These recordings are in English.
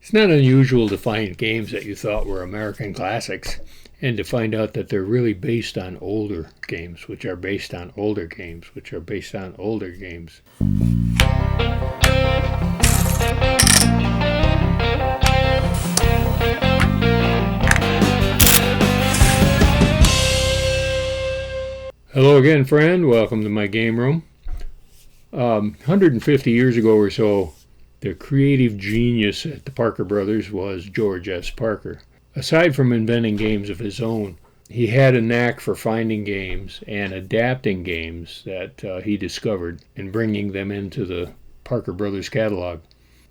It's not unusual to find games that you thought were American classics and to find out that they're really based on older games, which are based on older games, which are based on older games. Hello again, friend. Welcome to my game room. 150 years ago or so, the creative genius at the Parker Brothers was George S. Parker. Aside from inventing games of his own, he had a knack for finding games and adapting games that he discovered and bringing them into the Parker Brothers catalog.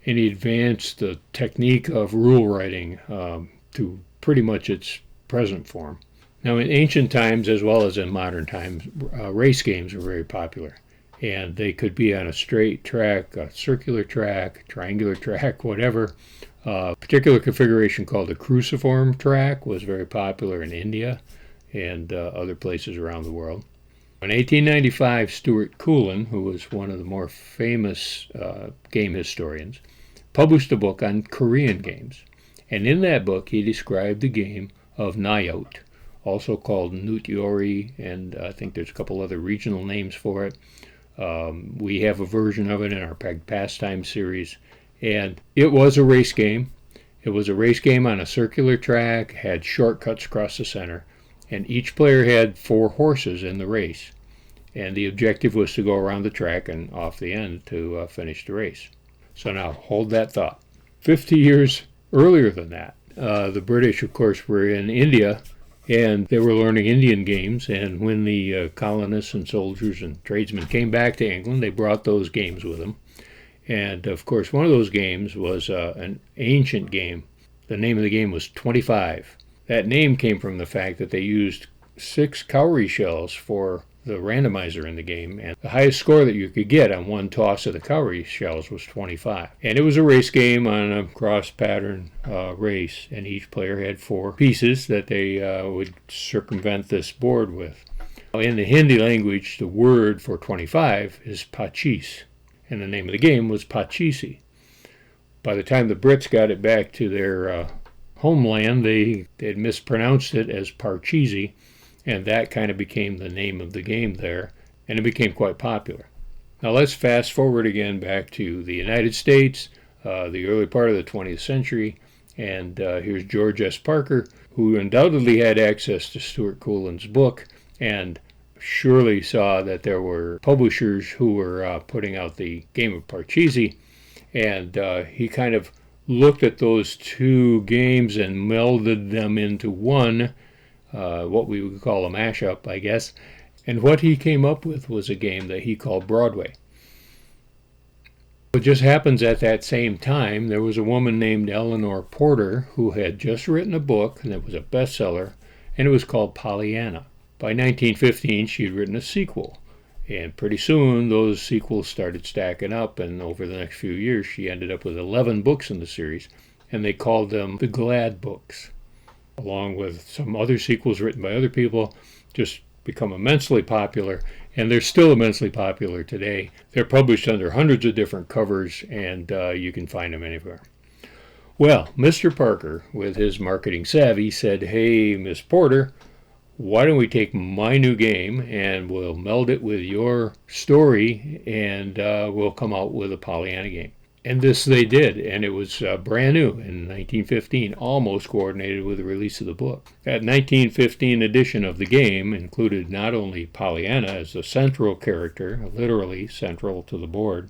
And he advanced the technique of rule writing to pretty much its present form. Now, in ancient times, as well as in modern times, race games were very popular. And they could be on a straight track, a circular track, triangular track, whatever. A particular configuration called the cruciform track was very popular in India and other places around the world. In 1895, Stuart Coulin, who was one of the more famous game historians, published a book on Korean games. And in that book, he described the game of Nyout, also called Nut-Yori, and I think there's a couple other regional names for it. We have a version of it in our Pastime series, and it was a race game. It was a race game on a circular track, had shortcuts across the center, and each player had 4 horses in the race. And the objective was to go around the track and off the end to finish the race. So now, hold that thought. 50 years earlier than that, the British, of course, were in India, and they were learning Indian games, and when the colonists and soldiers and tradesmen came back to England, they brought those games with them. And, of course, one of those games was an ancient game. The name of the game was 25. That name came from the fact that they used 6 cowrie shells for the randomizer in the game, and the highest score that you could get on one toss of the cowrie shells was 25. And it was a race game on a cross-pattern race, and each player had 4 pieces that they would circumvent this board with. In the Hindi language, the word for 25 is Parcheesi, and the name of the game was Parcheesi. By the time the Brits got it back to their homeland, they had mispronounced it as Parcheesi, and that kind of became the name of the game there, and it became quite popular. Now let's fast forward again back to the United States, the early part of the 20th century, and here's George S. Parker, who undoubtedly had access to Stuart Coulin's book, and surely saw that there were publishers who were putting out the game of Parcheesi, and he kind of looked at those 2 games and melded them into one, what we would call a mashup, I guess. And what he came up with was a game that he called Broadway. It just happens at that same time, there was a woman named Eleanor Porter who had just written a book, and it was a bestseller, and it was called Pollyanna. By 1915, she had written a sequel. And pretty soon, those sequels started stacking up, and over the next few years, she ended up with 11 books in the series, and they called them the Glad Books, along with some other sequels written by other people, just become immensely popular, and they're still immensely popular today. They're published under hundreds of different covers, and you can find them anywhere. Well, Mr. Parker, with his marketing savvy, said, "Hey, Miss Porter, why don't we take my new game and we'll meld it with your story, and we'll come out with a Pollyanna game." And this they did, and it was brand new in 1915, almost coordinated with the release of the book. That 1915 edition of the game included not only Pollyanna as the central character, literally central to the board,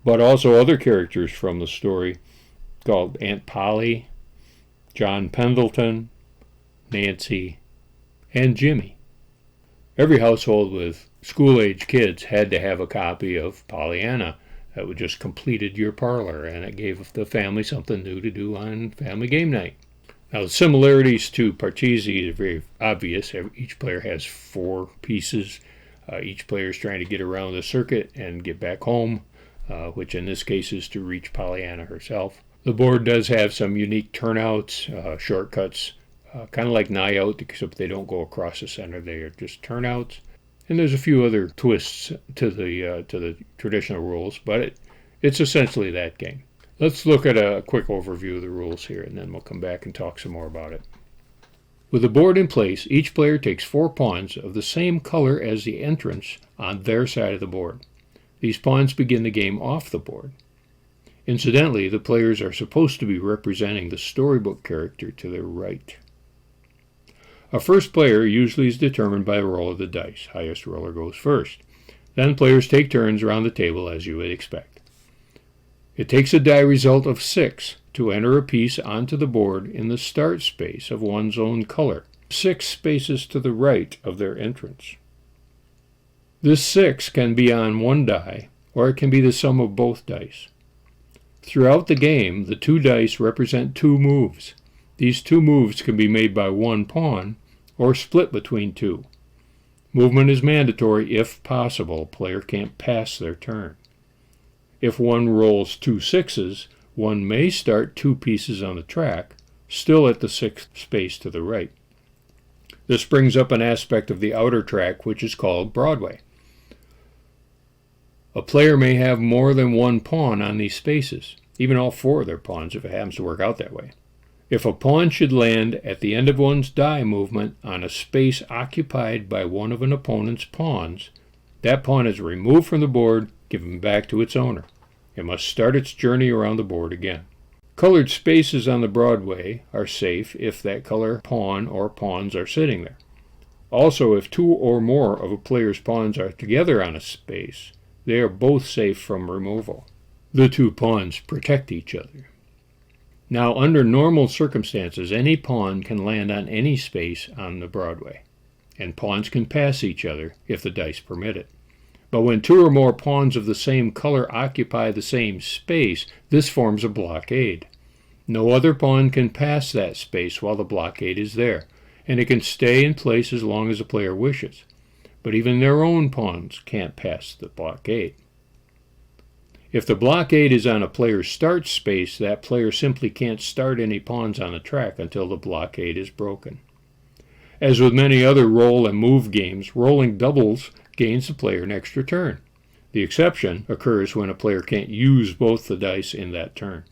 but also other characters from the story called Aunt Polly, John Pendleton, Nancy, and Jimmy. Every household with school-age kids had to have a copy of Pollyanna. That would just completed your parlor, and it gave the family something new to do on family game night. Now, the similarities to Parcheesi are very obvious. Each player has 4 pieces. Each player is trying to get around the circuit and get back home, which in this case is to reach Pollyanna herself. The board does have some unique turnouts, shortcuts, kind of like Nyout, except they don't go across the center. They are just turnouts. And there's a few other twists to the traditional rules, but it's essentially that game. Let's look at a quick overview of the rules here, and then we'll come back and talk some more about it. With the board in place, each player takes 4 pawns of the same color as the entrance on their side of the board. These pawns begin the game off the board. Incidentally, the players are supposed to be representing the storybook character to their right. A first player usually is determined by a roll of the dice. Highest roller goes first. Then players take turns around the table as you would expect. It takes a die result of 6 to enter a piece onto the board in the start space of one's own color, 6 spaces to the right of their entrance. This 6 can be on one die, or it can be the sum of both dice. Throughout the game, the 2 dice represent 2 moves. These 2 moves can be made by 1 pawn, or split between 2. Movement is mandatory if possible. A player can't pass their turn. If one rolls 2 6s, one may start 2 pieces on the track, still at the 6th space to the right. This brings up an aspect of the outer track which is called Broadway. A player may have more than 1 pawn on these spaces, even all 4 of their pawns if it happens to work out that way. If a pawn should land at the end of one's die movement on a space occupied by one of an opponent's pawns, that pawn is removed from the board, given back to its owner. It must start its journey around the board again. Colored spaces on the Broadway are safe if that color pawn or pawns are sitting there. Also, if 2 or more of a player's pawns are together on a space, they are both safe from removal. The 2 pawns protect each other. Now, under normal circumstances, any pawn can land on any space on the Broadway, and pawns can pass each other if the dice permit it. But when 2 or more pawns of the same color occupy the same space, this forms a blockade. No other pawn can pass that space while the blockade is there, and it can stay in place as long as the player wishes. But even their own pawns can't pass the blockade. If the blockade is on a player's start space, that player simply can't start any pawns on the track until the blockade is broken. As with many other roll and move games, rolling doubles gains the player an extra turn. The exception occurs when a player can't use both the dice in that turn.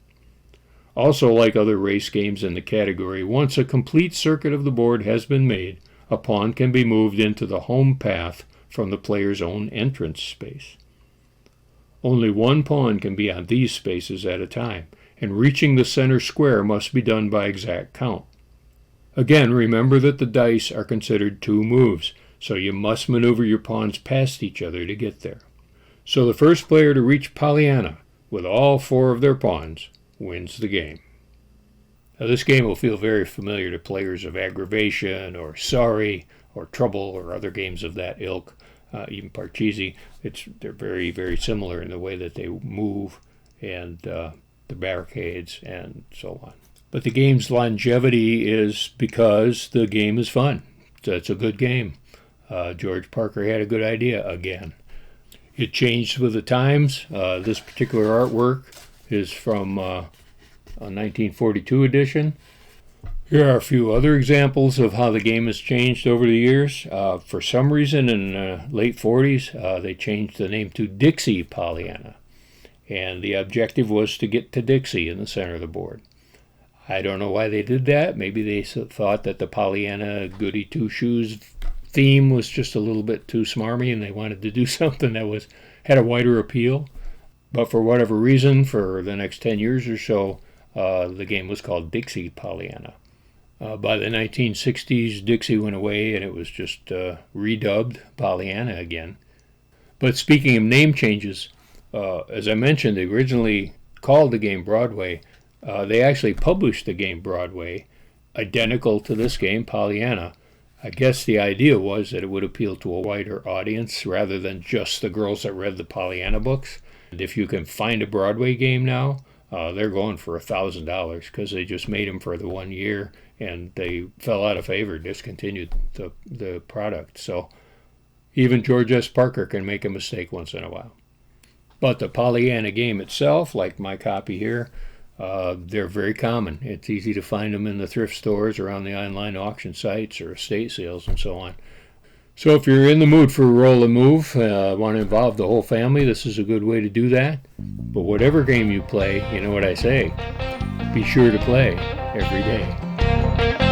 Also, like other race games in the category, once a complete circuit of the board has been made, a pawn can be moved into the home path from the player's own entrance space. Only 1 pawn can be on these spaces at a time, and reaching the center square must be done by exact count. Again, remember that the dice are considered 2 moves, so you must maneuver your pawns past each other to get there. So the first player to reach Pollyanna with all 4 of their pawns wins the game. Now, this game will feel very familiar to players of Aggravation or Sorry or Trouble or other games of that ilk, even Parcheesi. They're very, very similar in the way that they move and the barricades and so on. But the game's longevity is because the game is fun. So it's a good game. George Parker had a good idea again. It changed with the times. This particular artwork is from a 1942 edition. Here are a few other examples of how the game has changed over the years. For some reason in the late 40s, they changed the name to Dixie Pollyanna. And the objective was to get to Dixie in the center of the board. I don't know why they did that. Maybe they thought that the Pollyanna goody two-shoes theme was just a little bit too smarmy and they wanted to do something that had a wider appeal. But for whatever reason, for the next 10 years or so, the game was called Dixie Pollyanna. By the 1960s, Dixie went away and it was just redubbed Pollyanna again. But speaking of name changes, as I mentioned, they originally called the game Broadway. They actually published the game Broadway, identical to this game, Pollyanna. I guess the idea was that it would appeal to a wider audience rather than just the girls that read the Pollyanna books. And if you can find a Broadway game now, they're going for $1,000 because they just made them for the 1 year and they fell out of favor, discontinued the product. So even George S. Parker can make a mistake once in a while. But the Pollyanna game itself, like my copy here, they're very common. It's easy to find them in the thrift stores or on the online auction sites or estate sales and so on. So if you're in the mood for a roll and move, want to involve the whole family, this is a good way to do that. But whatever game you play, you know what I say, be sure to play every day.